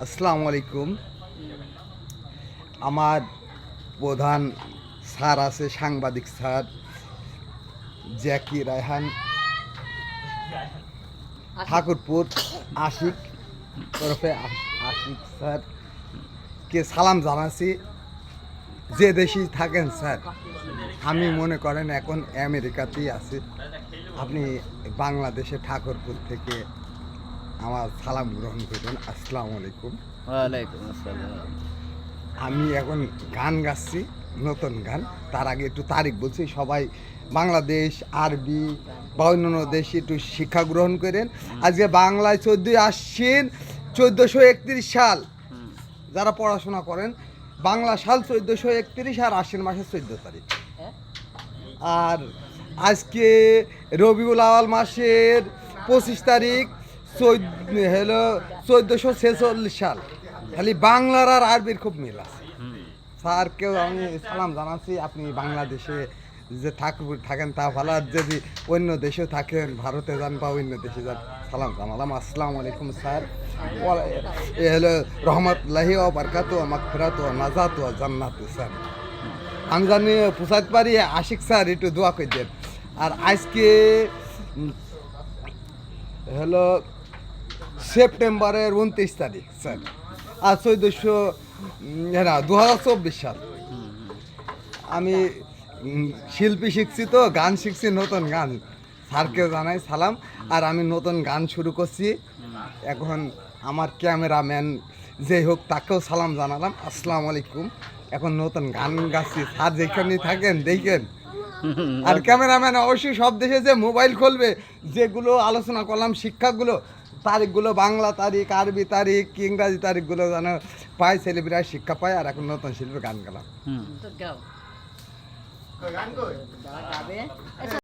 আসসালামু আলাইকুম। আমার প্রধান স্যার আছে, সাংবাদিক স্যার জ্যাকি রায়হান, ঠাকুরপুর আশিক ওরফে আশিক স্যারকে সালাম জানাচ্ছি। যে দেশেই থাকেন স্যার, আমি মনে করেন এখন আমেরিকাতেই আছি। আপনি বাংলাদেশে ঠাকুরপুর থেকে আমার সালাম গ্রহণ করবেন। আসসালামু আলাইকুম। ওয়ালাইকুম আসসালাম। আমি এখন গান গাচ্ছি, নতুন গান। তার আগে একটু তারিখ বলছি, সবাই বাংলাদেশ, আরবি বা অন্যান্য দেশে একটু শিক্ষা গ্রহণ করেন। আজকে বাংলায় 14 আশ্বিন 1431 সাল। যারা পড়াশোনা করেন, বাংলা সাল 1431 আর আশ্বিন মাসের 14 তারিখ। আর আজকে রবিউল আওয়াল মাসের 25 তারিখ হলো 1446 সাল। খালি বাংলার আর আরবির খুব মিল আছে। স্যারকেও আমি সালাম জানাচ্ছি। আপনি বাংলাদেশে যে থাকেন তা ভালো, আর যদি অন্য দেশেও থাকেন, ভারতে যান বা অন্য দেশে যান, সালাম জানালাম। আসসালামু আলাইকুম স্যার। এ হলো রহমতুল্লাহি ওয়া বারাকাতুহু ওয়া মাগফিরাতু ওয়া নাজাতু ওয়া জান্নাতু স্যার। আমি জানি পোষাতে পারি। আশিক স্যার একটু দোয়া করে দেন। আর আজকে হলো সেপ্টেম্বরের 29 তারিখ স্যার, আর 2024 সাল। আমি শিল্পী শিখছি, তো গান শিখছি, নতুন গান। স্যারকে জানাই সালাম। আর আমি নতুন গান শুরু করছি এখন। আমার ক্যামেরাম্যান যে হোক, তাকেও সালাম জানালাম। আসসালামু আলাইকুম। এখন নতুন গান গাচ্ছি। স্যার যেখানে থাকেন দেখেন। আর ক্যামেরাম্যান অবশ্যই সব দেশে যে মোবাইল খুলবে, যেগুলো আলোচনা করলাম শিক্ষাগুলো, তারিখগুলো, বাংলা তারিখ, আরবি তারিখ, ইংরাজি তারিখগুলো যেন পায়, ছেলেমেয়েরা শিক্ষা পায়। আর এখন নতুন শিল্পী গান গেলাম।